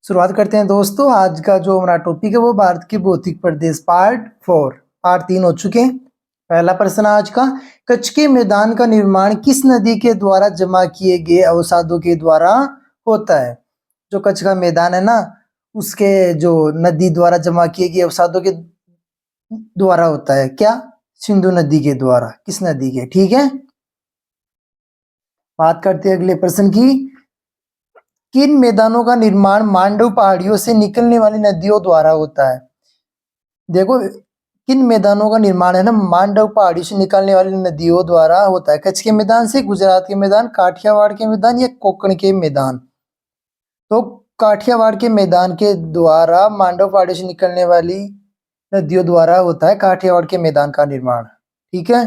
शुरुआत करते हैं दोस्तों। आज का जो हमारा टॉपिक है वो भारत की भौतिक प्रदेश पार्ट 3 हो चुके हैं। पहला प्रश्न आज का, कच्छ के मैदान का निर्माण किस नदी के द्वारा जमा किए गए अवसादों के द्वारा होता है? जो कच्छ का मैदान है ना, उसके जो नदी द्वारा जमा किए गए अवसादों के द्वारा होता है। क्या? सिंधु नदी के द्वारा। किस नदी के? ठीक है। बात करते हैं अगले प्रश्न की। किन मैदानों का निर्माण मांडव पहाड़ियों से निकलने वाली नदियों द्वारा होता है? देखो, किन मैदानों का निर्माण है ना मांडव पहाड़ी से निकलने वाली नदियों द्वारा होता है। कच्छ के मैदान से, गुजरात के मैदान, काठियावाड़ के मैदान या कोंकण के मैदान? तो काठियावाड़ के मैदान के द्वारा मांडव पहाड़ी से निकलने वाली नदियों द्वारा होता है काठियावाड़ के मैदान का निर्माण। ठीक है।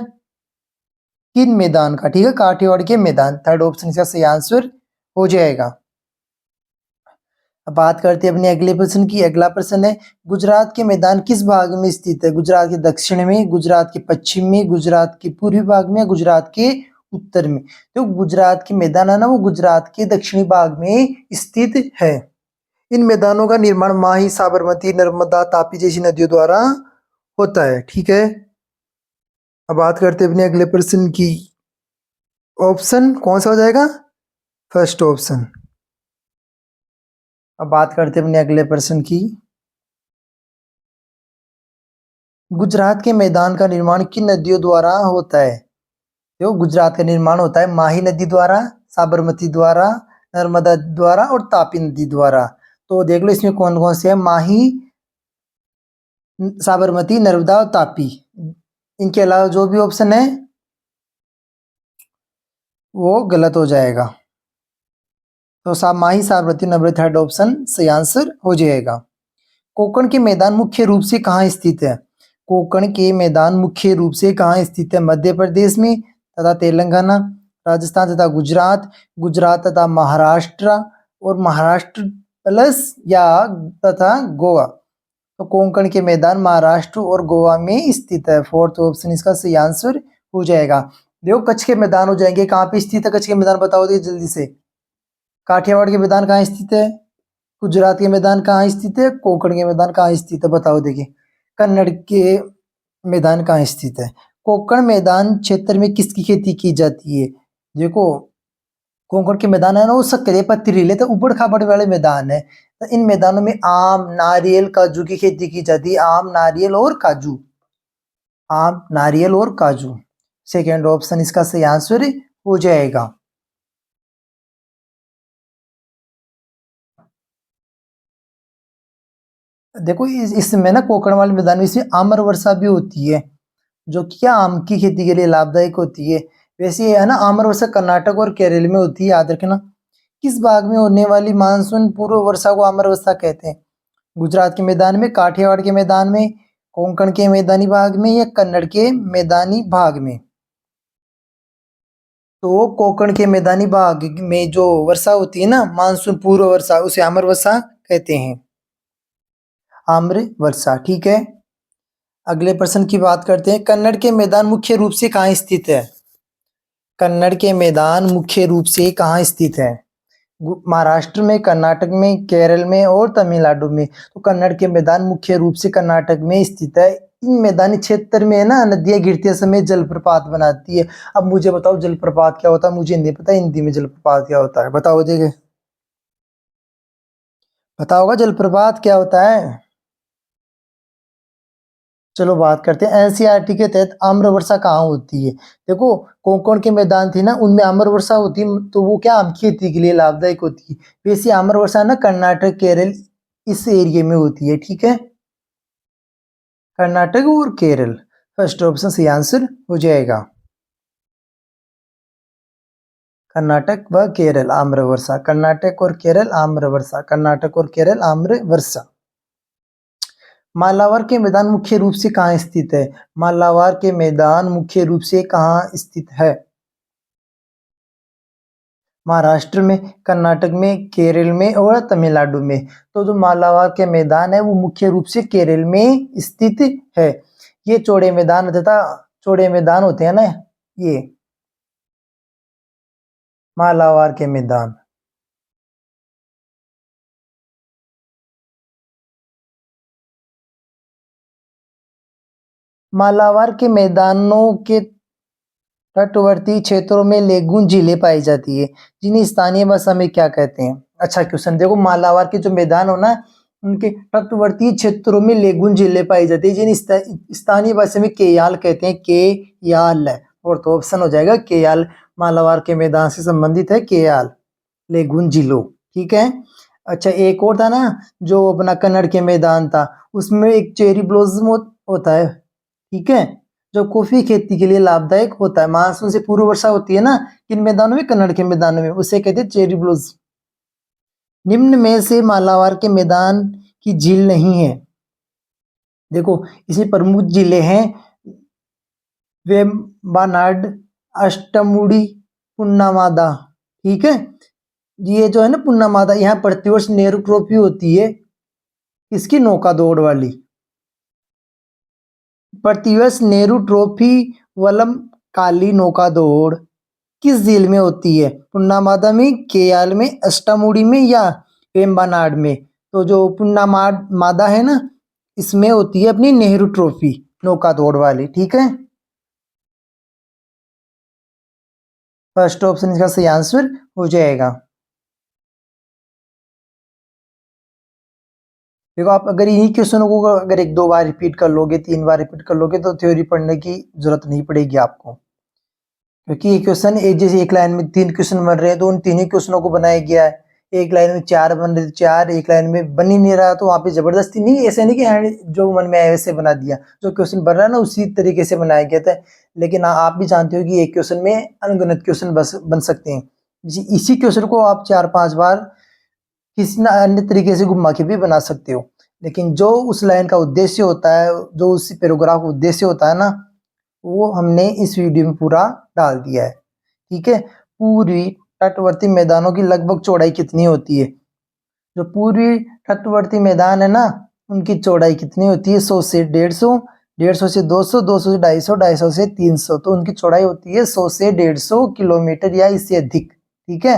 किन मैदान का? ठीक है, काठियावाड़ के मैदान। थर्ड ऑप्शन इसका सही आंसर हो जाएगा। अब बात करते हैं अपने अगले प्रश्न की। अगला प्रश्न है, गुजरात के मैदान किस भाग में स्थित है? गुजरात के दक्षिण में, गुजरात के पश्चिम में, गुजरात के पूर्वी भाग में, गुजरात के उत्तर में? तो गुजरात के मैदान है ना, वो गुजरात के दक्षिणी भाग में स्थित है। इन मैदानों का निर्माण माही, साबरमती, नर्मदा, तापी जैसी नदियों द्वारा होता है। ठीक है। अब बात करते हैं अपने अगले प्रश्न की। ऑप्शन कौन सा हो जाएगा? First option. अब बात करते हैं अपने अगले प्रश्न की। गुजरात के मैदान का निर्माण किन नदियों द्वारा होता है? जो गुजरात का निर्माण होता है माही नदी द्वारा, साबरमती द्वारा, नर्मदा द्वारा और तापी नदी द्वारा। तो देख लो इसमें कौन कौन से है। माही, साबरमती, नर्मदा और तापी। इनके अलावा जो भी ऑप्शन है वो गलत हो जाएगा। तो माही, साबरमती, नर्मदा थर्ड ऑप्शन सही आंसर हो जाएगा। कोंकण के मैदान मुख्य रूप से कहाँ स्थित है? कोंकण के मैदान मुख्य रूप से कहाँ स्थित है? मध्य प्रदेश में तथा तेलंगाना, राजस्थान तथा गुजरात, गुजरात तथा महाराष्ट्र और महाराष्ट्र प्लस या तथा गोवा। तो कोंकण के मैदान महाराष्ट्र और गोवा में स्थित है। फोर्थ ऑप्शन इसका सही आंसर हो जाएगा। देखो, कच्छ के मैदान हो जाएंगे। कहाँ पे स्थित है कच्छ के मैदान? बताओ दिए जल्दी से। काठियावाड़ के मैदान कहाँ स्थित है? गुजरात के मैदान कहाँ स्थित है? कोंकण के मैदान कहाँ स्थित है? बताओ देखिए। कन्नड़ के मैदान कहाँ स्थित है? कोंकण मैदान क्षेत्र में किसकी खेती की जाती है? देखो, कोंकण के मैदान है ना, वो सक्रिय पथरीले तो उबड़ खाबड़ वाले मैदान है। तो इन मैदानों में आम, नारियल, काजू की खेती की जाती है। आम, नारियल और काजू। आम, नारियल और काजू। सेकेंड ऑप्शन इसका सही आंसर हो जाएगा। देखो, इसमें ना कोंकण वाले मैदान में इसमें आम्र वर्षा भी होती है, जो कि क्या आम की खेती के लिए लाभदायक होती है। वैसे ये है ना, आम्र वर्षा कर्नाटक और केरल में होती है, याद रखना। किस भाग में होने वाली मानसून पूर्व वर्षा को आम्र वर्षा कहते हैं? गुजरात के मैदान में, काठियावाड़ के मैदान में, कोंकण के मैदानी भाग में या कन्नड़ के मैदानी भाग में? तो कोंकण के मैदानी भाग में जो वर्षा होती है ना, मानसून पूर्व वर्षा, उसे आम्र वर्षा कहते हैं। आम्र वर्षा। ठीक है। अगले प्रश्न की बात करते हैं। कन्नड़ के मैदान मुख्य रूप से कहाँ स्थित है? कन्नड़ के मैदान मुख्य रूप से कहाँ स्थित है? महाराष्ट्र में, कर्नाटक में, केरल में और तमिलनाडु में। तो कन्नड़ के मैदान मुख्य रूप से कर्नाटक में स्थित है। इन मैदानी क्षेत्र में ना नदियां गिरते समय जलप्रपात बनाती है। अब मुझे बताओ जलप्रपात क्या होता है? मुझे नहीं पता हिंदी में जलप्रपात क्या होता है। बताओ देखिए, बताओगा जलप्रपात क्या होता है? चलो बात करते हैं। एनसीईआरटी के तहत आम्र वर्षा कहाँ होती है? देखो, कोंकण के मैदान थे ना, उनमें आम्र वर्षा होती है, तो वो क्या आम की खेती के लिए लाभदायक होती है। वैसे आम्र वर्षा ना कर्नाटक, केरल, इस एरिया में होती है। ठीक है। कर्नाटक और केरल। फर्स्ट ऑप्शन सही आंसर हो जाएगा। कर्नाटक व केरल आम्र वर्षा, कर्नाटक और केरल आम्र वर्षा, कर्नाटक और केरल आम्र वर्षा। मालाबार के मैदान मुख्य रूप से कहाँ स्थित है? मालाबार के मैदान मुख्य रूप से कहाँ स्थित है? महाराष्ट्र में, कर्नाटक में, केरल में और तमिलनाडु में। तो जो मालाबार के मैदान है वो मुख्य रूप से केरल में स्थित है। ये चौड़े मैदान तथा चौड़े मैदान होते हैं ना, ये मालाबार के मैदान। मालाबार के मैदानों के तटवर्ती क्षेत्रों में लेगून झीलें पाई जाती है, जिन्हें स्थानीय भाषा में क्या कहते हैं? अच्छा क्वेश्चन, देखो मालाबार के जो मैदान हो ना, उनके तटवर्ती क्षेत्रों में लेगून झीलें पाई जाती है, जिन्हें स्थानीय भाषा में केयाल कहते हैं। केयाल, और तो ऑप्शन हो जाएगा केयाल। मालाबार के मैदान से संबंधित है केयाल, लेगून झीलों। ठीक है। अच्छा, एक और था ना जो अपना कन्नड़ के मैदान था, उसमें एक चेरी ब्लॉसम होता है। ठीक है, जो कॉफी खेती के लिए लाभदायक होता है। मानसून से पूर्व वर्षा होती है ना, किन मैदानों में? कन्नड़ के मैदानों में, उसे कहते हैं चेरी ब्लॉसम। निम्न में से मालाबार के मैदान की झील नहीं है। देखो, इसमें प्रमुख झीलें हैं वेम्बानाड, अष्टमुडी, पुन्नामादा। ठीक है, ये जो है ना पुन्नामादा, यहाँ प्रतिवर्ष नेहरू ट्रॉफी होती है, इसकी नौका दौड़ वाली। प्रतिवर्ष नेहरू ट्रॉफी वलम काली नौका दौड़ किस झील में होती है? पुन्नामादा में, केयाल में, अष्टामुड़ी में या वेम्बानाड में? तो जो पुन्नामादा है ना, इसमें होती है अपनी नेहरू ट्रॉफी नौका दौड़ वाली। ठीक है, फर्स्ट ऑप्शन इसका सही आंसर हो जाएगा। देखो, आप अगर इन्हीं क्वेश्चनों को अगर एक दो बार रिपीट कर लोगे, तीन बार रिपीट कर लोगे, तो थ्योरी पढ़ने की जरूरत नहीं पड़ेगी आपको, क्योंकि ये क्वेश्चन एक जैसे एक लाइन में तीन क्वेश्चन बन रहे हैं, तो उन तीन ही क्वेश्चनों को बनाया गया है। एक लाइन में चार बन रहे, चार एक लाइन में बन ही नहीं रहा, तो वहाँ पे जबरदस्ती नहीं, ऐसे नहीं कि हाँ जो मन में आया वैसे बना दिया। जो क्वेश्चन बन रहा है ना, उसी तरीके से बनाया गया था। लेकिन हाँ, आप भी जानते हो कि एक क्वेश्चन में अनगिनत क्वेश्चन बन सकते हैं। इसी क्वेश्चन को आप चार पांच बार किसी न अन्य तरीके से घुमा के भी बना सकते हो। लेकिन जो उस लाइन का उद्देश्य होता है, जो उस पैराग्राफ का उद्देश्य होता है ना, वो हमने इस वीडियो में पूरा डाल दिया है। ठीक है, पूर्वी तटवर्ती मैदानों की लगभग चौड़ाई कितनी होती है? जो पूर्वी तटवर्ती मैदान है ना, उनकी चौड़ाई कितनी होती है? 100 से 150, 150 से 200, 200 से 250, 250 से 300। तो उनकी चौड़ाई होती है 100 से 150 किलोमीटर या इससे अधिक। ठीक है,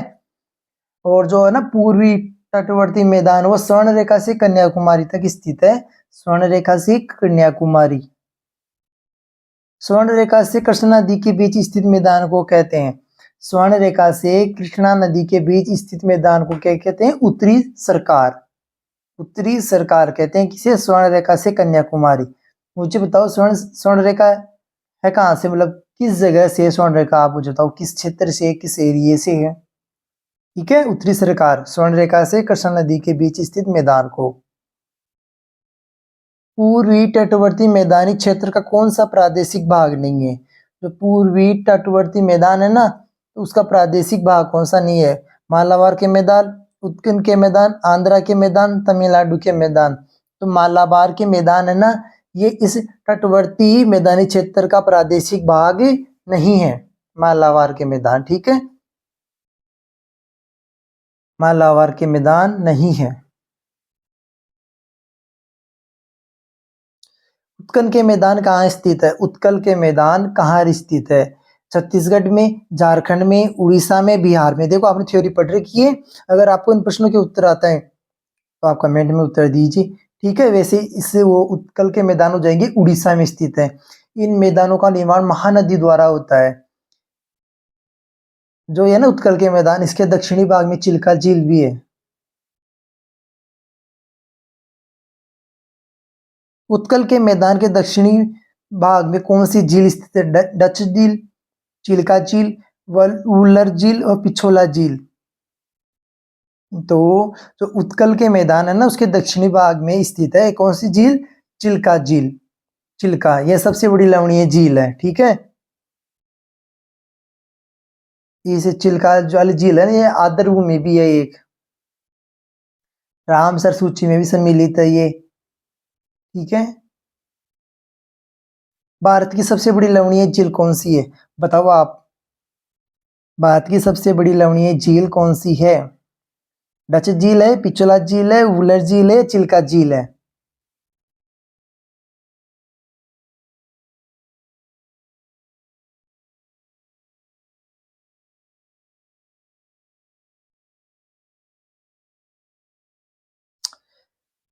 और जो है ना पूर्वी तटवर्ती मैदान, वो स्वर्ण रेखा से कन्याकुमारी तक स्थित है। स्वर्ण रेखा से कन्याकुमारी। स्वर्ण रेखा से कृष्णा नदी के बीच स्थित मैदान को कहते हैं। स्वर्ण रेखा से कृष्णा नदी के बीच स्थित मैदान को क्या कहते हैं? उत्तरी सरकार। उत्तरी सरकार कहते हैं किसे? स्वर्ण रेखा से कन्याकुमारी। मुझे बताओ, स्वर्ण स्वर्ण रेखा है कहाँ से, मतलब किस जगह से स्वर्ण रेखा? आप मुझे बताओ किस क्षेत्र से, किस एरिए से है? ठीक है, उत्तरी सरकार स्वर्ण रेखा से कृष्णा नदी के बीच स्थित मैदान को। पूर्वी तटवर्ती मैदानी क्षेत्र का कौन सा प्रादेशिक भाग नहीं है? जो पूर्वी तटवर्ती मैदान है ना, तो उसका प्रादेशिक भाग कौन सा नहीं है? मालाबार के मैदान, उत्कल के मैदान, आंध्रा के मैदान, तमिलनाडु के मैदान। तो मालाबार के मैदान है ना, ये इस तटवर्ती मैदानी क्षेत्र का प्रादेशिक भाग नहीं है, मालाबार के मैदान। ठीक है, मालाबार के मैदान नहीं है। उत्कल के मैदान कहाँ स्थित है? उत्कल के मैदान कहाँ स्थित है? छत्तीसगढ़ में, झारखंड में, उड़ीसा में, बिहार में। देखो, आपने थ्योरी पढ़ रखी है। अगर आपको इन प्रश्नों के उत्तर आता है तो आप कमेंट में उत्तर दीजिए। ठीक है, वैसे इससे वो उत्कल के मैदान हो जाएंगे उड़ीसा में स्थित है। इन मैदानों का निर्माण महानदी द्वारा होता है। जो है ना उत्कल के मैदान, इसके दक्षिणी भाग में चिल्का झील भी है। उत्कल के मैदान के दक्षिणी भाग में कौन सी झील स्थित है? डच झील, चिल्का झील, वुलर झील और पिछोला झील। तो जो उत्कल के मैदान है ना, उसके दक्षिणी भाग में स्थित है कौन सी झील? चिल्का झील। चिल्का, यह सबसे बड़ी लवणीय झील है। ठीक है, इसे चिल्का वाली झील है ना, ये आर्द्रभूमि में भी है एक। रामसर सूची में भी सम्मिलित है ये। ठीक है, भारत की सबसे बड़ी लवणीय झील कौन सी है? बताओ आप, भारत की सबसे बड़ी लवणीय झील कौन सी है? डच झील है, पिछोला झील है, वुलर झील है, चिल्का झील है?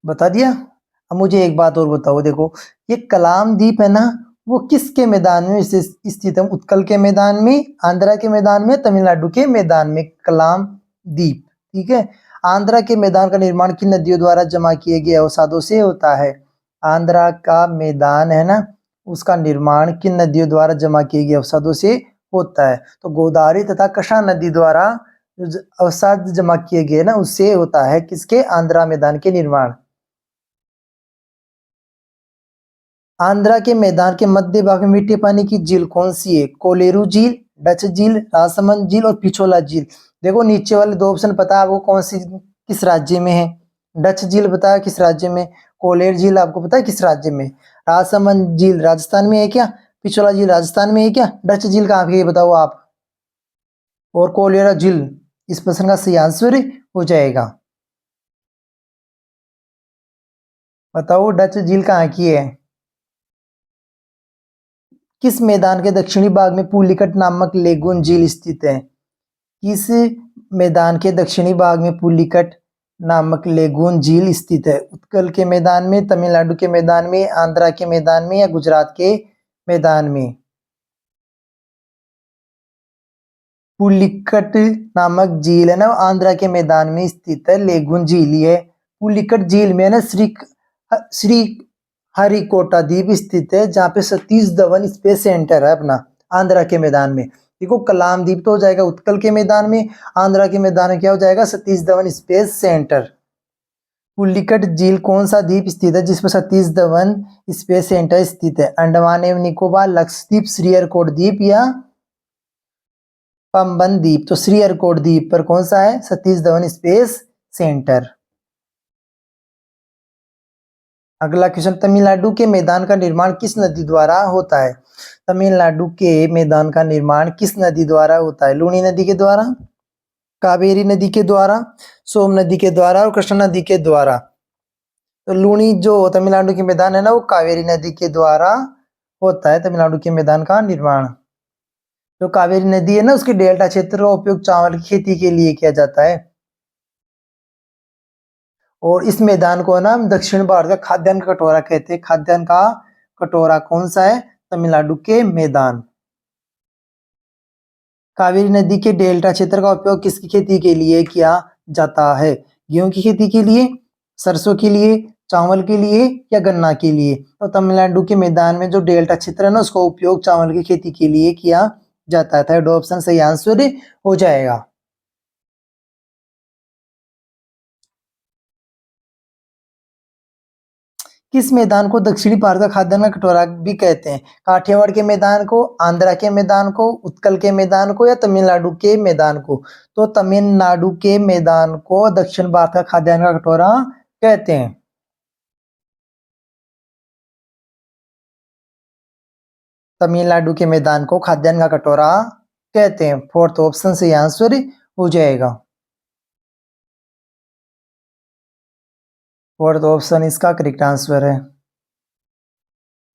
बता दिया। अब मुझे एक बात और बताओ, देखो ये कलाम द्वीप है ना, वो किसके मैदान में स्थित है? उत्कल के मैदान में, आंध्रा के मैदान में, तमिलनाडु के मैदान में, कलाम द्वीप। ठीक है। आंध्रा के मैदान का निर्माण किन नदियों द्वारा जमा किए गए अवसादों से होता है? आंध्रा का मैदान है ना, उसका निर्माण किन नदियों द्वारा जमा किए गए अवसादों से होता है? तो गोदावरी तथा कृष्णा नदी द्वारा जो अवसाद जमा किए गए ना, उससे होता है किसके? आंध्रा मैदान के निर्माण। आंध्रा के मैदान के मध्य भाग में मीठे पानी की झील कौन सी है? कोलेरू झील, डच झील, राजसमंद झील और पिछोला झील। देखो नीचे वाले दो ऑप्शन पता है आपको कौन सी किस राज्य में है? डच झील बताया किस राज्य में, कोलेर झील आपको पता है किस राज्य में, राजसमंद झील राजस्थान में है क्या, पिछोला झील राजस्थान में है क्या, डच झील कहाँ पे है बताओ आप, और कोलेरा झील इस प्रश्न का सही आंसर हो जाएगा। बताओ डच झील कहाँ की है? किस मैदान के दक्षिणी भाग में पुलिकट नामक लेगून झील स्थित है? किस मैदान के दक्षिणी भाग में पुलिकट नामक लेगून झील स्थित है? उत्कल के मैदान में, तमिलनाडु के मैदान में, आंध्रा के मैदान में या गुजरात के मैदान में? पुलिकट नामक झील है ना, आंध्रा के मैदान में स्थित है, लेगून झील है। पुलिकट झील में ना श्री हरिकोटा द्वीप स्थित है, जहाँ पे सतीश धवन स्पेस सेंटर है अपना, आंध्रा के मैदान में। देखो कलाम द्वीप तो हो जाएगा उत्कल के मैदान में, आंध्रा के मैदान में क्या हो जाएगा? Satish Dhawan space centre. पुलिकट झील कौन सा द्वीप स्थित है जिसमें सतीश धवन स्पेस सेंटर स्थित है? अंडमान एवं निकोबार, लक्षद्वीप, श्रीहरिकोट द्वीप या पंबन द्वीप? तो श्रीहरिकोट द्वीप पर कौन सा है? Satish Dhawan space centre. अगला क्वेश्चन, तमिलनाडु के मैदान का निर्माण किस नदी द्वारा होता है? तमिलनाडु के मैदान का निर्माण किस नदी द्वारा होता है? लूनी नदी के द्वारा, कावेरी नदी के द्वारा, सोम नदी के द्वारा और कृष्णा नदी के द्वारा। तो लूनी जो तमिलनाडु के मैदान है ना, वो कावेरी नदी के द्वारा होता है तमिलनाडु के मैदान का निर्माण। जो कावेरी नदी है ना, उसके डेल्टा क्षेत्र का उपयोग चावल की खेती के लिए किया जाता है। और इस मैदान को ना दक्षिण भारत का खाद्यान्न का कटोरा कहते हैं। खाद्यान्न का कटोरा कौन सा है? तमिलनाडु के मैदान। कावेरी नदी के डेल्टा क्षेत्र का उपयोग किसकी खेती के लिए किया जाता है? गेहूं की खेती के लिए, सरसों के लिए, चावल के लिए या गन्ना के लिए? तो तमिलनाडु के मैदान में जो डेल्टा क्षेत्र है ना, उसका उपयोग चावल की खेती के लिए किया जाता है। थर्ड ऑप्शन सही आंसर हो जाएगा। किस मैदान को दक्षिणी भारत का खाद्यान्न का कटोरा भी कहते हैं? काठियावाड़ के मैदान को, आंध्रा के मैदान को, उत्कल के मैदान को या तमिलनाडु के मैदान को? तो तमिलनाडु के मैदान को दक्षिण भारत का खाद्यान्न का कटोरा कहते हैं। तमिलनाडु के मैदान को खाद्यान्न का कटोरा कहते हैं। फोर्थ ऑप्शन से आंसर हो जाएगा। फोर्थ ऑप्शन इसका करेक्ट आंसर है।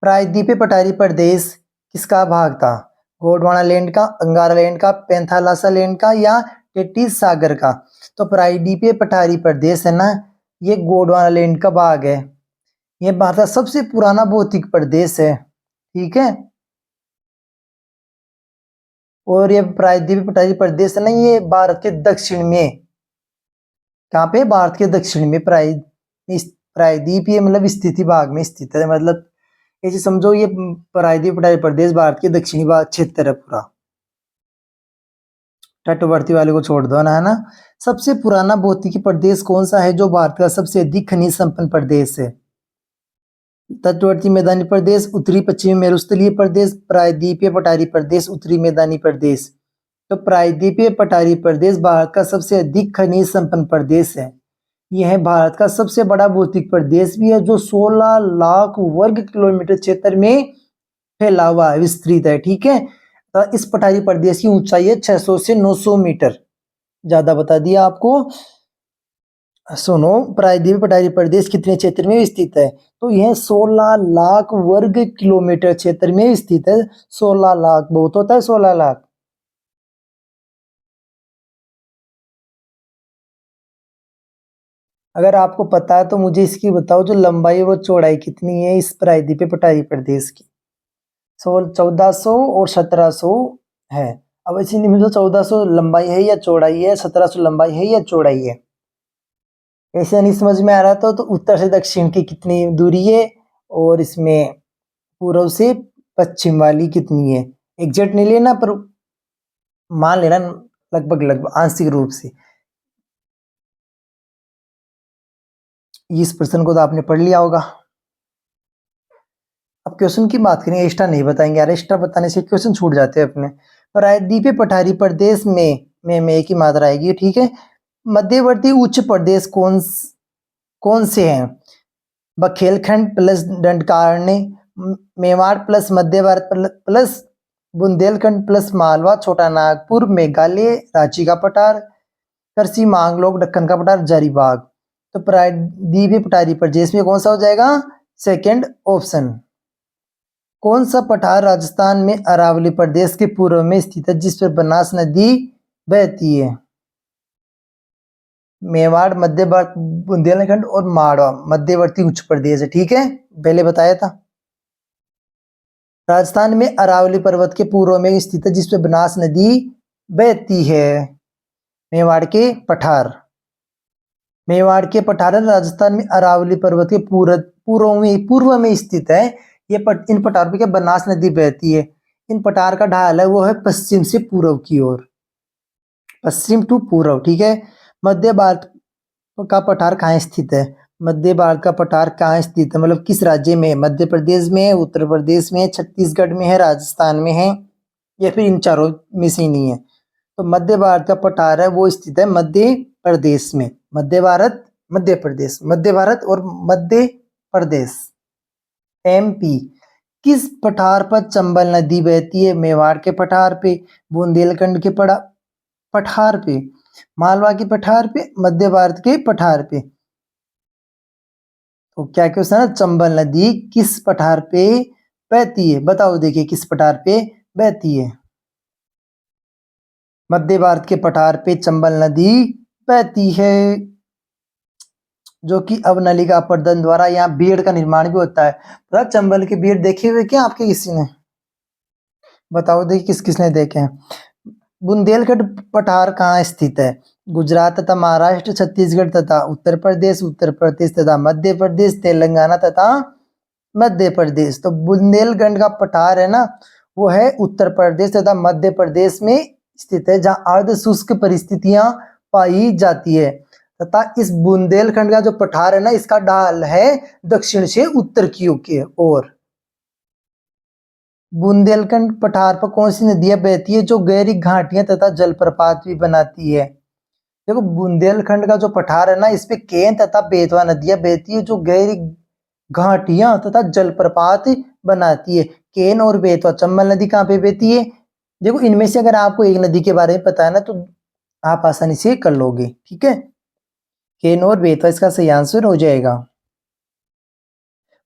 प्रायद्वीपीय पठारी प्रदेश किसका भाग था? गोंडवाना लैंड का, अंगारा लैंड का, पेंथालासा लैंड का या टेटिस सागर का? तो प्रायद्वीपीय पठारी प्रदेश है ना, ये गोंडवाना लैंड का भाग है। ये भारत का सबसे पुराना भौतिक प्रदेश है। ठीक है। और ये प्रायद्वीपीय पठारी प्रदेश है ना, ये भारत के दक्षिण में, कहाँ पे? भारत के दक्षिण में प्रायद्वीपीय मतलब स्थिति भाग में स्थित है। मतलब ऐसे समझो ये प्रायद्वीपीय पठारी प्रदेश भारत के दक्षिणी भाग क्षेत्र है पूरा। तटवर्ती वाले को छोड़ दो ना, है ना। सबसे पुराना भौतिकी प्रदेश कौन सा है जो भारत का सबसे अधिक खनिज संपन्न प्रदेश है? तटवर्ती मैदानी प्रदेश, उत्तरी पश्चिमी मेरुस्थलीय प्रदेश, प्रायद्वीपीय पठारी प्रदेश, उत्तरी मैदानी प्रदेश। तो प्रायद्वीपीय पठारी प्रदेश भारत का सबसे अधिक खनिज संपन्न प्रदेश है। यह भारत का सबसे बड़ा भौतिक प्रदेश भी है, जो 16 लाख वर्ग किलोमीटर क्षेत्र में फैला हुआ है, विस्तृत है। ठीक है। तो इस पठारी प्रदेश की ऊंचाई है 600 से 900 मीटर। ज्यादा बता दिया आपको। सुनो, प्रायद्वीपीय पठारी प्रदेश कितने क्षेत्र में स्थित है? तो यह 16 लाख वर्ग किलोमीटर क्षेत्र में स्थित है। 16 लाख बहुत होता है, 16 लाख। अगर आपको पता है तो मुझे इसकी बताओ, जो लंबाई और चौड़ाई कितनी है इस प्रायद्वीपीय पठारी प्रदेश की? 1400 और 1700 है। अब इसी में जो 1400 लंबाई है या चौड़ाई है, 1700 लंबाई है या चौड़ाई है, ऐसे नहीं समझ में आ रहा तो उत्तर से दक्षिण की कितनी दूरी है और इसमें पूर्व से पश्चिम वाली कितनी है, एग्जैक्ट नहीं लेना पर मान लेना लगभग लगभग आंशिक रूप से। इस प्रश्न को तो आपने पढ़ लिया होगा। अब क्वेश्चन की बात करें, एक्स्ट्रा नहीं बताएंगे यार, एक्स्ट्रा बताने से क्वेश्चन छूट जाते हैं अपने। प्रायद्वीपीय पठारी प्रदेश में एक ही मात्रा आएगी, ठीक है। मध्यवर्ती उच्च प्रदेश कौन से हैं? बखेलखंड प्लस दंडकारण्य, मेवाड़ प्लस मध्य भारत प्लस बुंदेलखंड प्लस मालवा, छोटा नागपुर, मेघालय, रांची का पठार, करसी मांगलोक, दक्कन का पठार, हजारीबाग। तो प्रायद्वीपीय पठारी प्रदेश में कौन सा हो जाएगा? Second option. कौन सा पठार राजस्थान में अरावली प्रदेश के पूर्व में स्थित है जिस पर बनास नदी बहती है? मेवाड़, मध्य भारत, बुंदेलखंड और मालवा मध्यवर्ती उच्च प्रदेश है, ठीक है, पहले बताया था। राजस्थान में अरावली पर्वत के पूर्व में स्थित है जिस पर बनास नदी बहती है। मेवाड़ के पठार, मेवाड़ के पठार राजस्थान में अरावली पर्वत के पूर्व में स्थित है। इन पठार पे क्या बनास नदी बहती है। इन पठार का ढाल है वो है पश्चिम से पूर्व की ओर, पश्चिम टू पूर्व, ठीक है। मध्य भारत का पठार कहाँ स्थित है? मध्य भारत का पठार कहाँ स्थित है, मतलब किस राज्य में? मध्य प्रदेश में है, उत्तर प्रदेश में है, छत्तीसगढ़ में है, राजस्थान में है, या फिर इन चारों में से नहीं है? तो मध्य भारत का पठार है वो स्थित है मध्य प्रदेश में। मध्य भारत, मध्य प्रदेश, मध्य भारत और मध्य प्रदेश, एमपी। किस पठार पर चंबल नदी बहती है? मेवाड़ के पठार पे, बुंदेलखंड के पठार पे, मालवा के पठार पे, मध्य भारत के पठार पे। तो क्या क्वेश्चन है? चंबल नदी किस पठार पे बहती है? बताओ, देखिए किस पठार पे बहती है। मध्य भारत के पठार पे चंबल नदी बहती है, जो कि अवनलिका अपर्दन द्वारा यहाँ बीड़ का निर्माण भी होता है। तो चंबल के बीड़ देखे हुए क्या आपके किसी ने? बताओ देखिए किस किसने देखे हैं। बुंदेलखंड पठार कहाँ स्थित है? गुजरात तथा महाराष्ट्र, छत्तीसगढ़ तथा उत्तर प्रदेश तथा मध्य प्रदेश, तेलंगाना तथा मध्य प्रदेश। तो बुंदेलखंड का पठार है ना वो है उत्तर प्रदेश तथा मध्य प्रदेश में स्थित है, जहाँ अर्ध शुष्क परिस्थितियां पाई जाती है। तथा इस बुंदेलखंड का जो पठार है ना इसका ढाल है दक्षिण से उत्तर की ओर। बुंदेलखंड पठार पर कौन सी नदियां बहती है जो गहरी घाटियां तथा जलप्रपात भी बनाती है? देखो बुंदेलखंड का जो पठार है ना इस पे केन तथा बेतवा नदियां बहती है जो गहरी घाटियां तथा जलप्रपात बनाती है। केन और बेतवा, चंबल नदी कहाँ पे बहती है? देखो इनमें से अगर आपको एक नदी के बारे में पता है ना तो आप आसानी से कर लोगे, ठीक है। केन और बेतवा इसका सही आंसर हो जाएगा।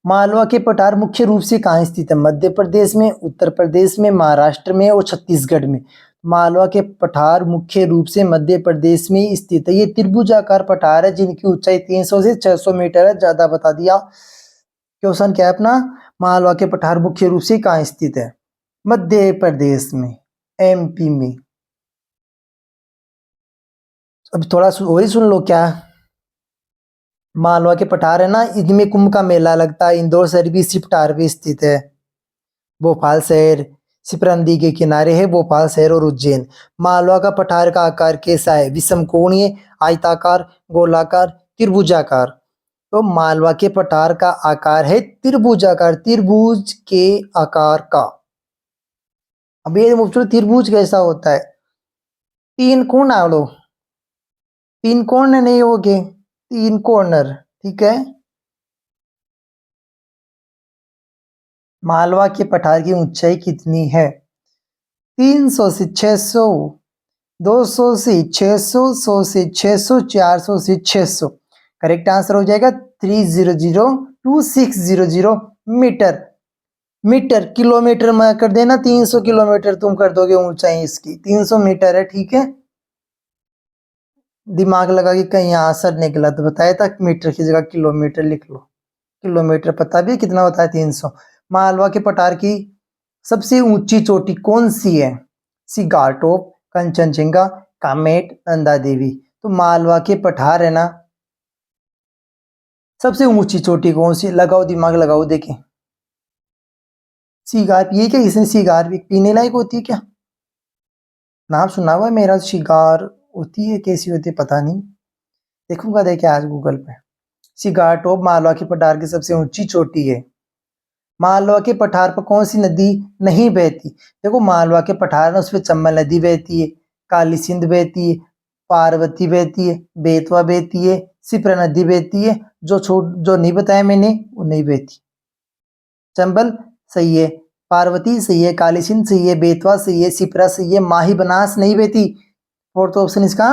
मालवा के पठार मुख्य रूप से कहाँ स्थित है? मध्य प्रदेश में, उत्तर प्रदेश में, महाराष्ट्र में और छत्तीसगढ़ में। मालवा के पठार मुख्य रूप से मध्य प्रदेश में स्थित है। ये त्रिभुजाकार पठार है जिनकी ऊंचाई 300 से 600 मीटर है। ज्यादा बता दिया। क्वेश्चन क्या है अपना? मालवा के पठार मुख्य रूप से कहाँ स्थित है? मध्य प्रदेश में, एमपी में। अब थोड़ा और ही सुन लो क्या। मालवा के पठार है ना इनमें कुंभ का मेला लगता है। इंदौर शहर भी इसी पठार पे स्थित है। भोपाल शहर शिप्रा नदी के किनारे है, भोपाल शहर और उज्जैन। मालवा का पठार का आकार कैसा है? विषम कोणीय, आयताकार, गोलाकार, त्रिभुजाकार। तो मालवा के पठार का आकार है त्रिभुजाकार, त्रिभुज के आकार का। अब ये पूछो त्रिभुज कैसा होता है? तीन कोण आड़ो, तीन कोण नहीं हो गए, तीन कॉर्नर, ठीक है। मालवा के पठार की ऊंचाई कितनी है? 300 से 600, 200 से 600, 100 से 600, 400 से 600। करेक्ट आंसर हो जाएगा 3002600 मीटर। मीटर किलोमीटर में कर देना, 300 किलोमीटर तुम कर दोगे ऊंचाई इसकी, 300 मीटर है, ठीक है। दिमाग लगा कि कहीं आंसर निकला तो बताया था मीटर की जगह किलोमीटर लिख लो। किलोमीटर पता भी कितना होता है? 300। मालवा के पठार की सबसे ऊंची चोटी कौन सी है? सिगाटोप, कंचनजंगा, कामेट, नंदा देवी। तो मालवा के पठार है ना। सबसे ऊंची चोटी कौन सी? लगाओ दिमाग लगाओ, देखें। सिगार पिए क्या? इसने सिगार भी पीने लायक होती है क्या? नाम सुना हुआ है मेरा। सिगार होती है, कैसी होती है पता नहीं, देखूंगा देखे आज गूगल पे। सिगाटोप मालवा के पठार की सबसे ऊंची चोटी है। मालवा के पठार पर कौन सी नदी नहीं बहती? देखो मालवा के पठार है उस पर चंबल नदी बहती है, काली सिंध बहती है, पार्वती बहती है, बेतवा बहती है, सिप्रा नदी बहती है। जो नहीं बताया मैंने वो नहीं बहती। चंबल सही है, पार्वती सही है, काली सिंध सही है, बेतवा सही है, सिप्रा सही है, माही बनास नहीं बहती। फोर्थ ऑप्शन इसका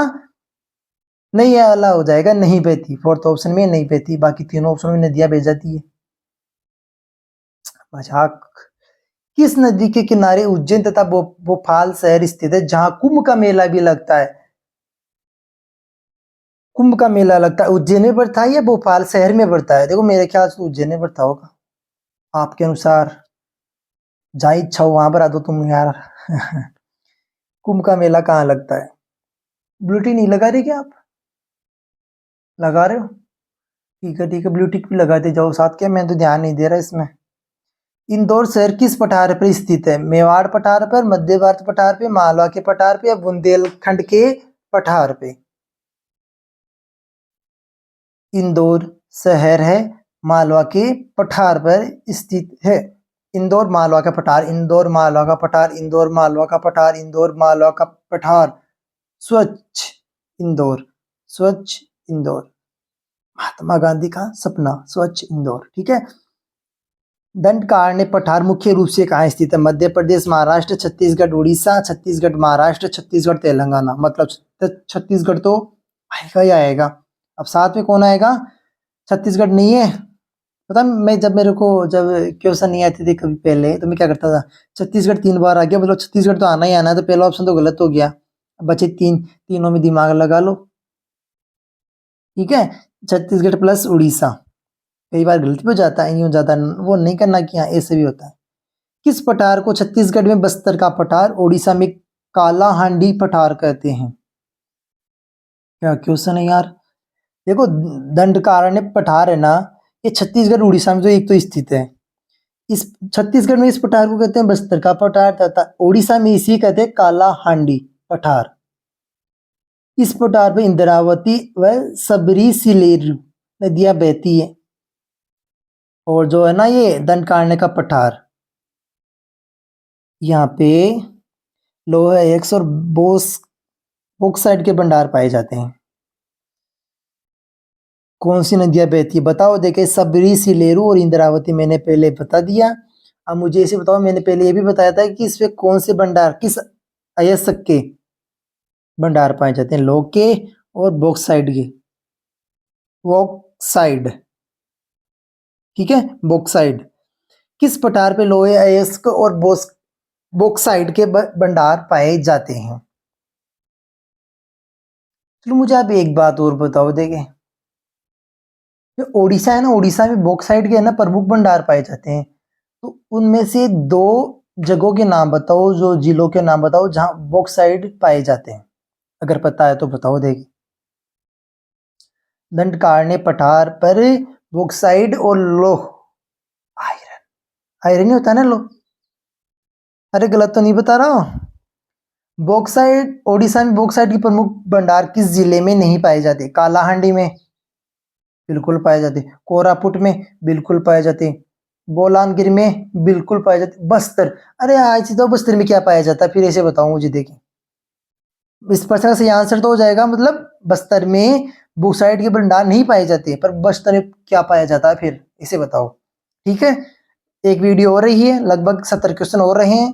नहीं है, वाला हो जाएगा, नहीं बहती। फोर्थ ऑप्शन में नहीं बहती, बाकी तीनों ऑप्शन में नदियां बह जाती है। मजाक। किस नदी के किनारे उज्जैन तथा भोपाल शहर स्थित है, जहां कुंभ का मेला भी लगता है? कुंभ का मेला लगता है उज्जैन में पड़ता है या भोपाल शहर में पड़ता है? देखो मेरे ख्याल से उज्जैन में पड़ता होगा, आपके अनुसार। जहाँ इच्छा हो वहां पर आ दो तुम यार। कुंभ का मेला कहाँ लगता है? ब्लू टिक नहीं लगा रहे क्या आप? लगा रहे हो? ठीक है ठीक है, ब्लू टिक भी लगाते जाओ साथ। क्या मैं तो ध्यान नहीं दे रहा इसमें। इंदौर शहर किस पठार पर स्थित है? मेवाड़ पठार पर, मध्य भारत पठार पे, मालवा के पठार पे या बुंदेलखंड के पठार पे? इंदौर शहर है मालवा के पठार पर स्थित है। इंदौर मालवा का पठार, इंदौर मालवा का पठार, इंदौर मालवा का पठार, इंदौर मालवा का पठार। स्वच्छ इंदौर, स्वच्छ इंदौर, महात्मा गांधी का सपना, स्वच्छ इंदौर। ठीक है। दंडकारण्य पठार मुख्य रूप से कहाँ स्थित है? मध्य प्रदेश, महाराष्ट्र, छत्तीसगढ़, उड़ीसा, छत्तीसगढ़ महाराष्ट्र, छत्तीसगढ़ तेलंगाना। मतलब छत्तीसगढ़ तो आएगा ही आएगा। अब साथ में कौन आएगा? छत्तीसगढ़ नहीं है। पता मैं जब क्वेश्चन नहीं आते थे कभी पहले तो मैं क्या करता था, छत्तीसगढ़ 3 बार आ गया, मतलब छत्तीसगढ़ तो आना ही आना है, तो पहला ऑप्शन तो गलत हो गया। बचे तीनों में दिमाग लगा लो। ठीक है, छत्तीसगढ़ प्लस उड़ीसा। कई बार गलती हो जाता है, यूं जाता वो नहीं करना कि हाँ ऐसे भी होता है। किस पठार को छत्तीसगढ़ में बस्तर का पठार, उड़ीसा में काला हांडी पठार कहते हैं? क्या क्वेश्चन है यार। देखो दंडकारण्य पठार है ना, ये छत्तीसगढ़ उड़ीसा में तो एक तो स्थित है। इस छत्तीसगढ़ में इस पठार को कहते हैं बस्तर का पठार, तथा उड़ीसा में इसी कहते हैं काला हांडी पठार। इस पठार पर इंद्रावती व सबरी सिलेरू नदियां बहती है। और जो है ना ये दंडकारण्य का पठार, यहाँ पे लोहा एक्स और बॉक्साइट के भंडार पाए जाते हैं। कौन सी नदियां बहती है बताओ देखे? सबरी, सिलेरू और इंद्रावती मैंने पहले बता दिया। अब मुझे इसे बताओ, मैंने पहले ये भी बताया था कि इसमें कौन से भंडार, किस अयस्क के भंडार पाए जाते हैं? लोह के और बॉक्साइड के। बॉक्साइड, ठीक है, बॉक्साइड। किस पठार पे लोहे अयस्क और बॉक्साइड के भंडार पाए जाते हैं? चलो मुझे आप एक बात और बताओ देखे, जो ओडिशा है ना, ओडिशा में बॉक्साइट के है ना प्रमुख भंडार पाए जाते हैं। तो उनमें से 2 जगहों के नाम बताओ, जो जिलों के नाम बताओ जहां बॉक्साइट पाए जाते हैं, अगर पता है तो बताओ देखे। दंडकारण्य पठार पर बॉक्साइट और लोह, आयरन ही होता है ना लोह। अरे गलत तो नहीं बता रहा। बॉक्साइट, ओडिशा में बॉक्साइट की प्रमुख भंडार किस जिले में नहीं पाए जाते? कालाहांडी में बिल्कुल पाए जाते, कोरापुट में बिल्कुल पाए जाते, बोलांगिर में बिल्कुल पाए जाते, बस्तर। अरे आज तो बस्तर में क्या पाया जाता है फिर, ऐसे बताओ मुझे देखें। इस प्रश्न का सही आंसर तो हो जाएगा, मतलब बस्तर में बॉक्साइट के भंडार नहीं पाए जाते, पर बस्तर में क्या पाया जाता है फिर, इसे बताओ। ठीक है, एक वीडियो हो रही है, लगभग 70 क्वेश्चन हो रहे हैं,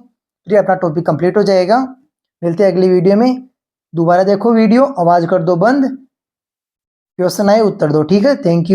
फिर अपना टॉपिक कंप्लीट हो जाएगा। मिलते हैं अगली वीडियो में। दोबारा देखो वीडियो, आवाज कर दो बंद, क्वेश्चन आए उत्तर दो। ठीक है, थैंक यू।